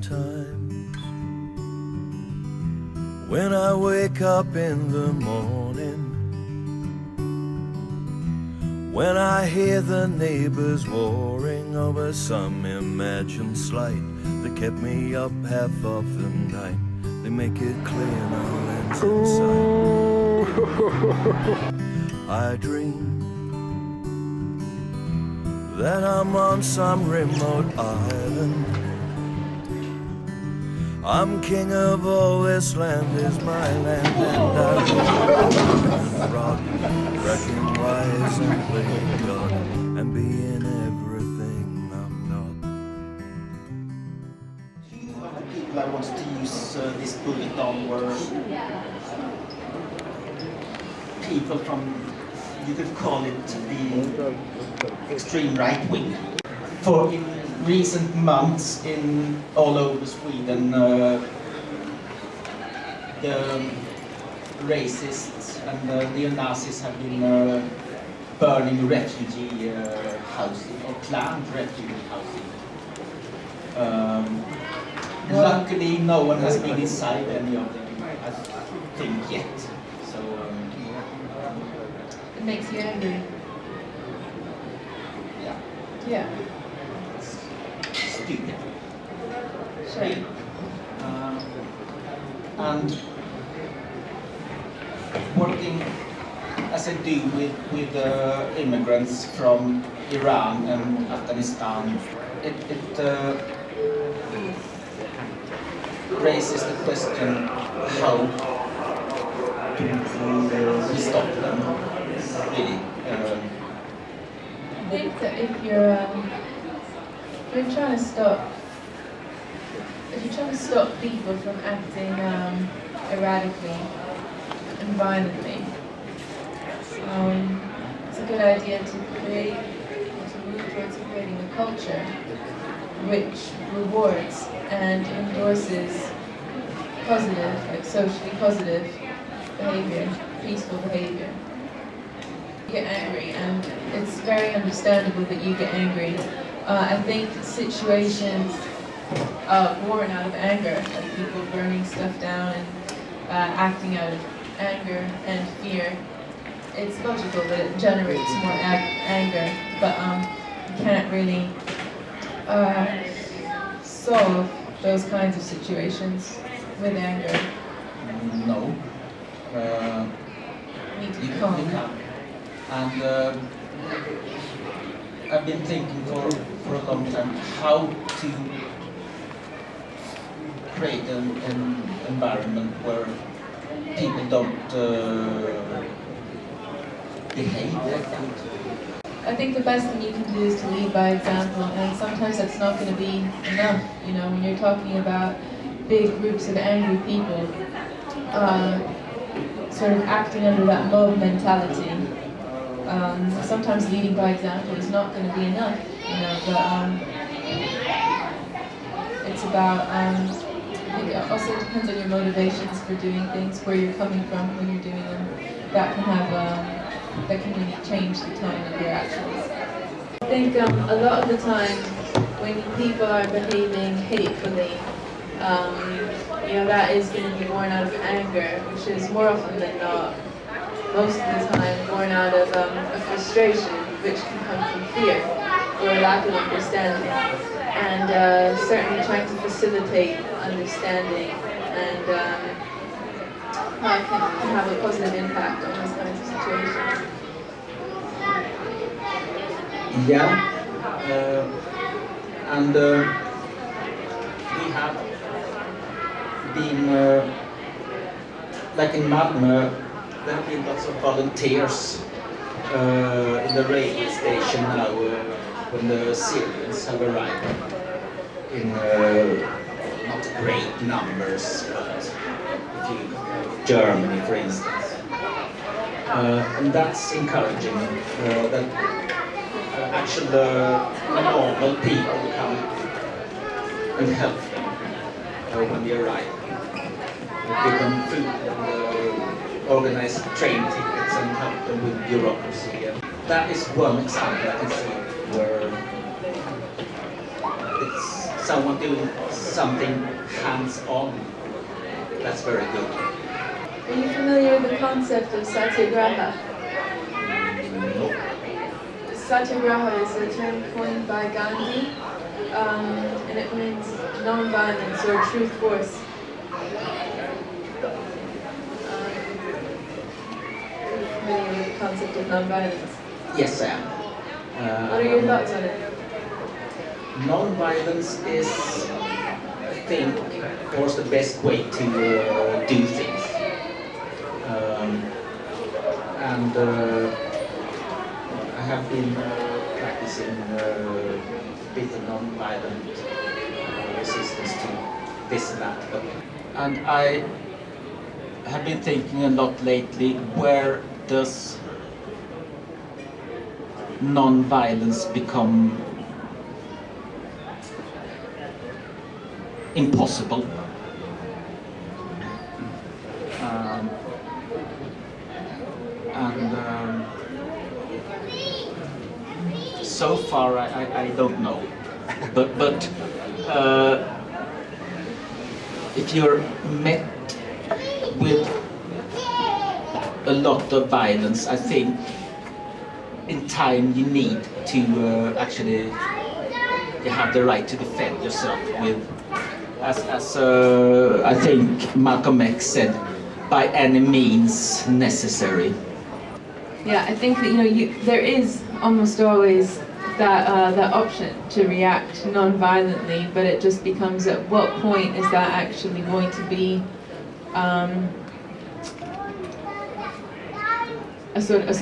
Sometimes when I wake up in the morning, when I hear the neighbors warring over some imagined slight that kept me up half of the night, they make it clear no end's in sight. I dream that I'm on some remote island. I'm king of all this land is my land, and I rock, wrecking wise and playing God, and being everything I'm not. The people I wanted to use this bullet on were people from, you could call it the extreme right wing. For in recent months in all over Sweden, the racists and the neo-Nazis have been burning refugee housing, or planned refugee housing. Luckily, no one has been inside any of them, I think, yet. So it makes you angry. Yeah. Yeah. Stupid. Sure. And working as I do with immigrants from Iran and Afghanistan, it raises the question how do we stop them, really. I think that if you're trying to stop people from acting erratically and violently, it's a good idea to move towards creating a culture which rewards and endorses positive, like socially positive behavior, peaceful behavior. You get angry, and it's very understandable that you get angry. I think situations born out of anger, like people burning stuff down and acting out of anger and fear, it's logical that it generates more anger, but you can't really solve those kinds of situations with anger. No. You need to be You calm. can. And I've been thinking for a long time how to create an environment where people don't behave like that. I think the best thing you can do is to lead by example, and sometimes that's not going to be enough. You know, when you're talking about big groups of angry people, sort of acting under that mob mentality, sometimes leading by example is not going to be enough. You know, but it's about. It also depends on your motivations for doing things, where you're coming from when you're doing them. That can have that can really change the tone of your actions. I think a lot of the time when people are behaving hatefully, you know, that is going to be born out of anger, which is more often than not, most of the time, born out of a frustration, which can come from fear or a lack of understanding. And certainly trying to facilitate understanding and can have a positive impact on those kinds of situations. Yeah, and we have been, like in Malmö, there have been lots of volunteers in the railway station now when the Syrians have arrived in not great numbers, but if you Germany, for instance. And that's encouraging that actually normal people come and help them when they arrive. Give them food and organize train tickets and help them with bureaucracy. And that is one example I can see where it's someone doing something hands-on. That's very good. Are you familiar with the concept of satyagraha? No. Satyagraha is a term coined by Gandhi, and it means non-violence or truth force. Are you familiar with the concept of non-violence? Yes, I am. What are your thoughts on it? Non-violence is, I think, of course, the best way to do things. I have been practicing a bit of non-violent resistance to this and that. And I have been thinking a lot lately, where does non-violence become impossible? So far I don't know, but if you're met with a lot of violence, I think in time you need to actually you have the right to defend yourself with, as I think Malcolm X said, by any means necessary. Yeah, I think that there is almost always that option to react non-violently, but it just becomes, at what point is that actually going to be a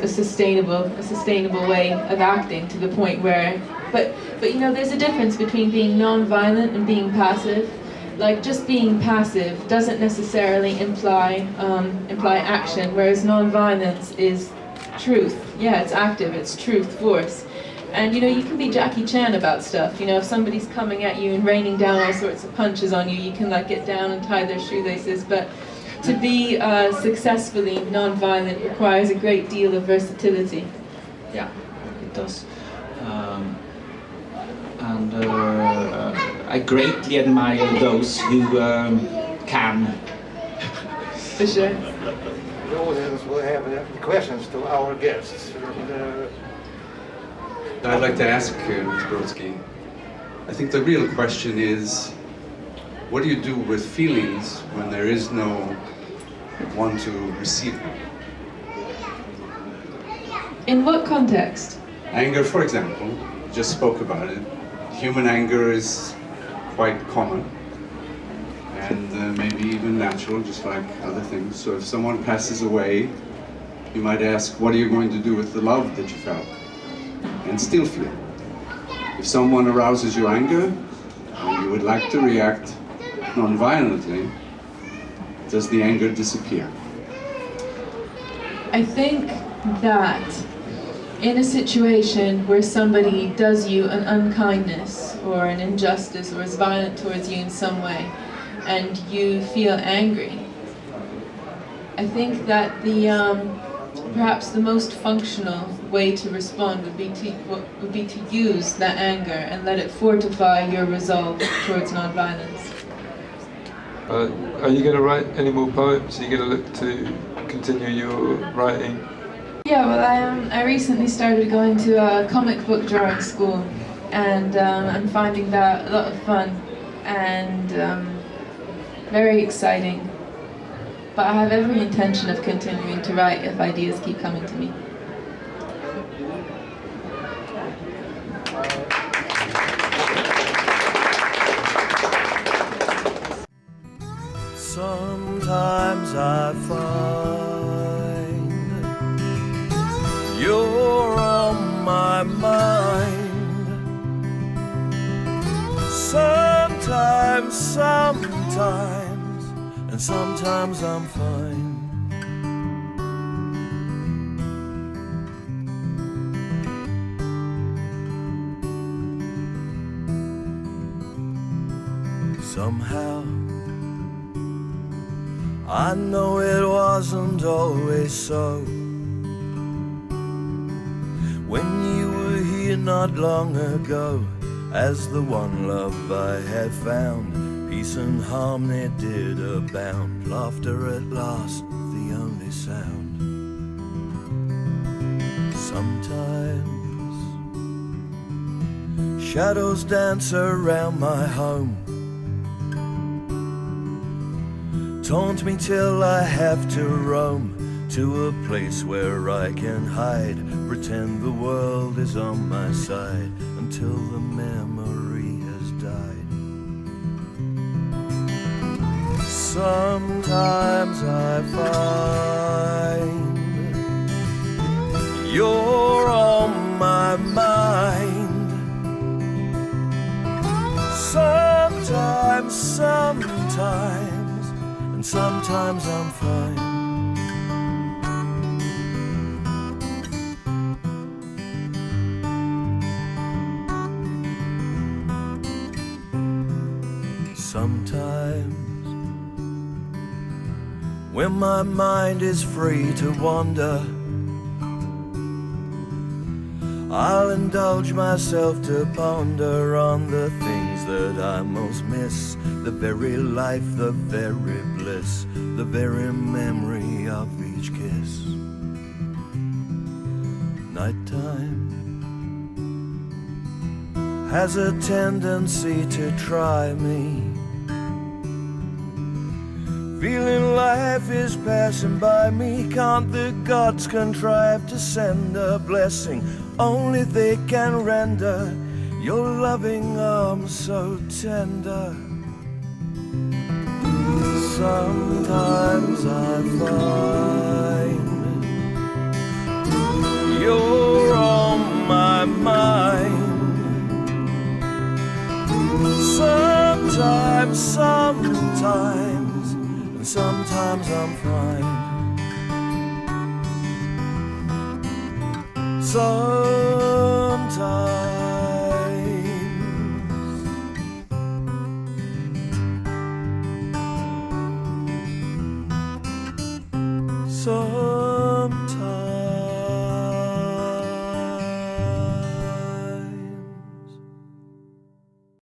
sustainable way of acting, to the point where, but there's a difference between being non-violent and being passive. Like, just being passive doesn't necessarily imply action, whereas non-violence is truth. Yeah, it's active, it's truth force. And you can be Jackie Chan about stuff. If somebody's coming at you and raining down all sorts of punches on you, you can get down and tie their shoelaces. But to be successfully non-violent requires a great deal of versatility. Yeah, it does. I greatly admire those who can. For sure. The audience will have questions to our guests. I'd like to ask Mr. Brodsky, I think the real question is, what do you do with feelings when there is no one to receive them? In what context? Anger, for example, you just spoke about it. Human anger is quite common and maybe even natural, just like other things. So if someone passes away, you might ask, what are you going to do with the love that you felt and still feel? If someone arouses your anger and you would like to react non-violently, does the anger disappear? I think that in a situation where somebody does you an unkindness or an injustice or is violent towards you in some way, and you feel angry, I think that perhaps the most functional way to respond would be to use that anger and let it fortify your resolve towards non-violence. Are you going to write any more poems? Are you going to look to continue your writing? Yeah, well, I recently started going to a comic book drawing school, and I'm finding that a lot of fun and very exciting. But I have every intention of continuing to write if ideas keep coming to me. Sometimes I find you're on my mind. Sometimes, and sometimes I'm fine. Somehow I know it wasn't always so. When you were here not long ago, as the one love I had found. Peace and harmony did abound, laughter at last the only sound. Sometimes shadows dance around my home, taunt me till I have to roam to a place where I can hide, pretend the world is on my side until the memory has died. Sometimes I find you're on my mind. Sometimes, and sometimes I'm fine. Sometimes, when my mind is free to wander, I'll indulge myself to ponder on the things that I most miss, the very life, the very bliss, the very memory of each kiss. Nighttime has a tendency to try me, feeling life is passing by me. Can't the gods contrive to send a blessing? Only they can render your loving arms so tender. Sometimes I find you're on my mind. Sometimes, and sometimes I'm fine. Sometimes